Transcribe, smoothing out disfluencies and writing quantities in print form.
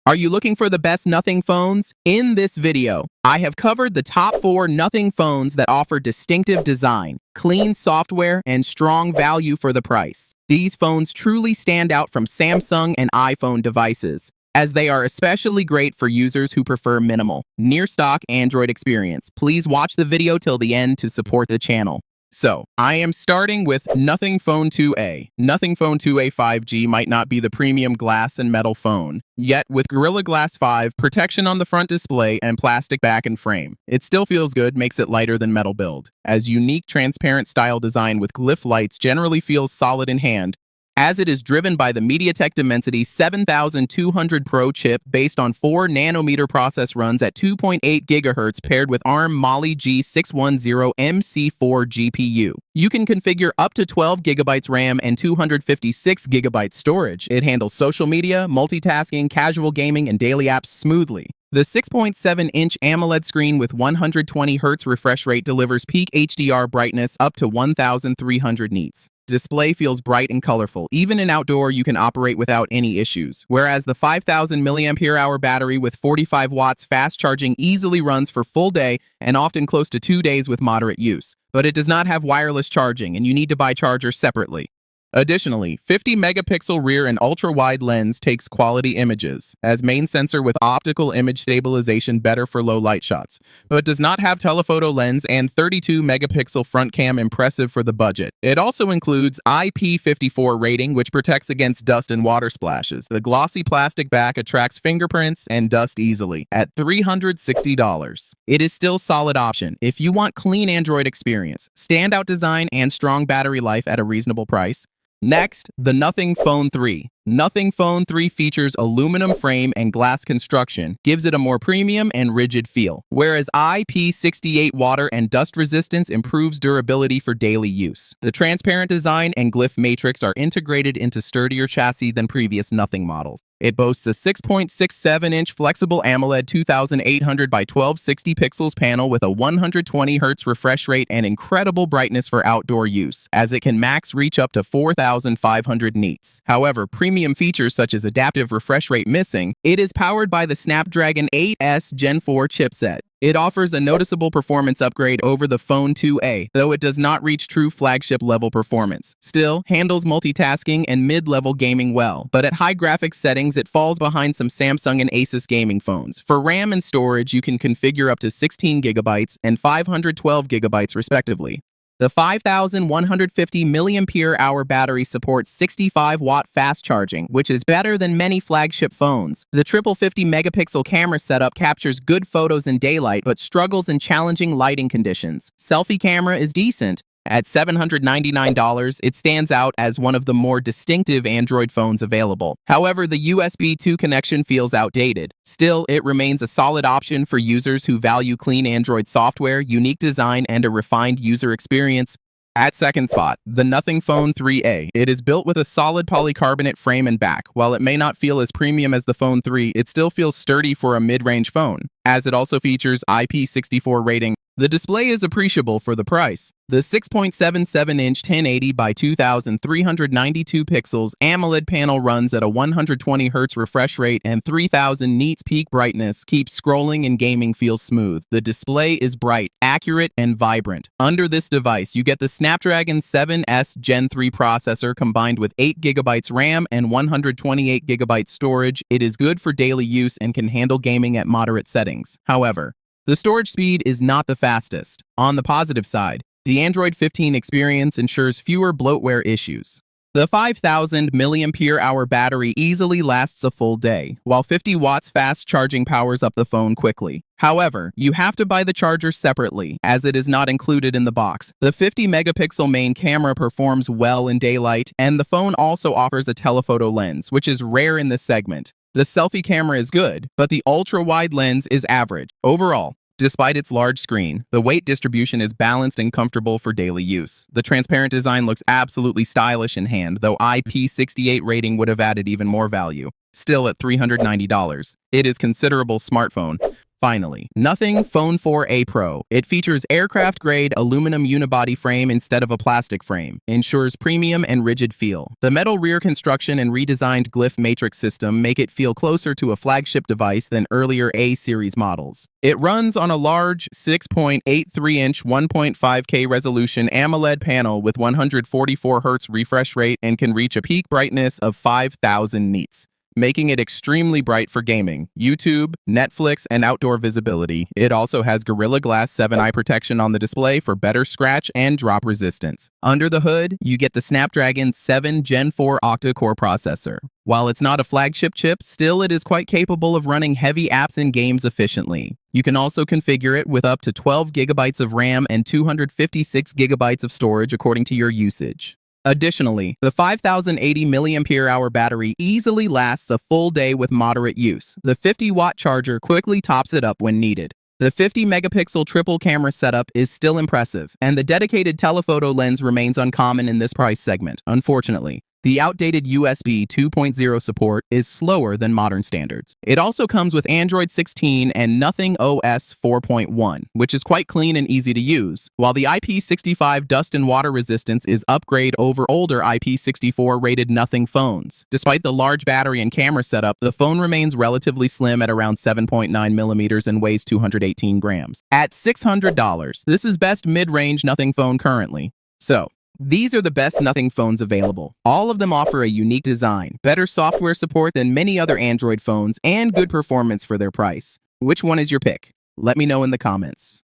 Are you looking for the best nothing phones? In this video, I have covered the top 4 nothing phones that offer distinctive design, clean software, and strong value for the price. These phones truly stand out from Samsung and iPhone devices, as they are especially great for users who prefer minimal, near-stock Android experience. Please watch the video till the end to support the channel. So, I am starting with Nothing Phone 2A. Nothing Phone 2A 5G might not be the premium glass and metal phone, yet with Gorilla Glass 5, protection on the front display, and plastic back and frame, it still feels good, makes it lighter than metal build. As unique transparent style design with glyph lights generally feels solid in hand, as it is driven by the MediaTek Dimensity 7200 Pro chip based on 4nm process runs at 2.8 GHz paired with ARM Mali G610 MC4 GPU. You can configure up to 12 GB RAM and 256 GB storage. It handles social media, multitasking, casual gaming, and daily apps smoothly. The 6.7-inch AMOLED screen with 120Hz refresh rate delivers peak HDR brightness up to 1300 nits. Display feels bright and colorful. Even in outdoor, you can operate without any issues. Whereas the 5000 mAh battery with 45 watts fast charging easily runs for full day and often close to 2 days with moderate use. But it does not have wireless charging, and you need to buy chargers separately. Additionally, 50-megapixel rear and ultra-wide lens takes quality images, as main sensor with optical image stabilization better for low light shots, but does not have telephoto lens and 32-megapixel front cam impressive for the budget. It also includes IP54 rating, which protects against dust and water splashes. The glossy plastic back attracts fingerprints and dust easily at $360. It is still a solid option if you want clean Android experience, standout design, and strong battery life at a reasonable price. Next, the Nothing Phone 3. Nothing Phone 3 features aluminum frame and glass construction, gives it a more premium and rigid feel, whereas IP68 water and dust resistance improves durability for daily use. The transparent design and glyph matrix are integrated into sturdier chassis than previous Nothing models. It boasts a 6.67-inch flexible AMOLED 2800 by 1260 pixels panel with a 120Hz refresh rate and incredible brightness for outdoor use, as it can max reach up to 4500 nits. However, premium features such as adaptive refresh rate missing, it is powered by the Snapdragon 8S Gen 4 chipset. It offers a noticeable performance upgrade over the Phone 2A, though it does not reach true flagship-level performance. Still, handles multitasking and mid-level gaming well, but at high graphics settings it falls behind some Samsung and Asus gaming phones. For RAM and storage, you can configure up to 16 GB and 512 GB respectively. The 5150 mAh battery supports 65-watt fast charging, which is better than many flagship phones. The triple 50-megapixel camera setup captures good photos in daylight but struggles in challenging lighting conditions. Selfie camera is decent. At $799, it stands out as one of the more distinctive Android phones available. However, the USB 2 connection feels outdated. Still, it remains a solid option for users who value clean Android software, unique design, and a refined user experience. At second spot, the Nothing Phone 3A. It is built with a solid polycarbonate frame and back. While it may not feel as premium as the Phone 3, it still feels sturdy for a mid-range phone, as it also features IP64 rating. The display is appreciable for the price. The 6.77-inch 1080 by 2392 pixels AMOLED panel runs at a 120Hz refresh rate and 3000 nits peak brightness, keeps scrolling and gaming feel smooth. The display is bright, accurate, and vibrant. Under this device, you get the Snapdragon 7S Gen 3 processor combined with 8 GB RAM and 128 GB storage. It is good for daily use and can handle gaming at moderate settings. However, the storage speed is not the fastest. On the positive side, the Android 15 experience ensures fewer bloatware issues. The 5000 mAh battery easily lasts a full day, while 50 watts fast charging powers up the phone quickly. However, you have to buy the charger separately, as it is not included in the box. The 50-megapixel main camera performs well in daylight, and the phone also offers a telephoto lens, which is rare in this segment. The selfie camera is good, but the ultra-wide lens is average. Overall, despite its large screen, the weight distribution is balanced and comfortable for daily use. The transparent design looks absolutely stylish in hand, though IP68 rating would have added even more value. Still at $390, it is considerable smartphone. Finally, Nothing Phone 4a Pro. It features aircraft-grade aluminum unibody frame instead of a plastic frame, ensures premium and rigid feel. The metal rear construction and redesigned glyph matrix system make it feel closer to a flagship device than earlier A-series models. It runs on a large 6.83-inch 1.5K resolution AMOLED panel with 144 Hz refresh rate and can reach a peak brightness of 5,000 nits, making it extremely bright for gaming, YouTube, Netflix, and outdoor visibility. It also has Gorilla Glass 7 eye protection on the display for better scratch and drop resistance. Under the hood, you get the Snapdragon 7 Gen 4 octa-core processor. While it's not a flagship chip, still it is quite capable of running heavy apps and games efficiently. You can also configure it with up to 12 GB of RAM and 256 GB of storage according to your usage. Additionally, the 5080 mAh battery easily lasts a full day with moderate use. The 50-watt charger quickly tops it up when needed. The 50-megapixel triple camera setup is still impressive, and the dedicated telephoto lens remains uncommon in this price segment, unfortunately. The outdated USB 2.0 support is slower than modern standards. It also comes with Android 16 and Nothing OS 4.1, which is quite clean and easy to use, while the IP65 dust and water resistance is upgrade over older IP64 rated Nothing phones. Despite the large battery and camera setup, the phone remains relatively slim at around 7.9 millimeters and weighs 218 grams. At $600, this is best mid-range Nothing phone currently. So, these are the best Nothing phones available. All of them offer a unique design, better software support than many other Android phones, and good performance for their price. Which one is your pick? Let me know in the comments.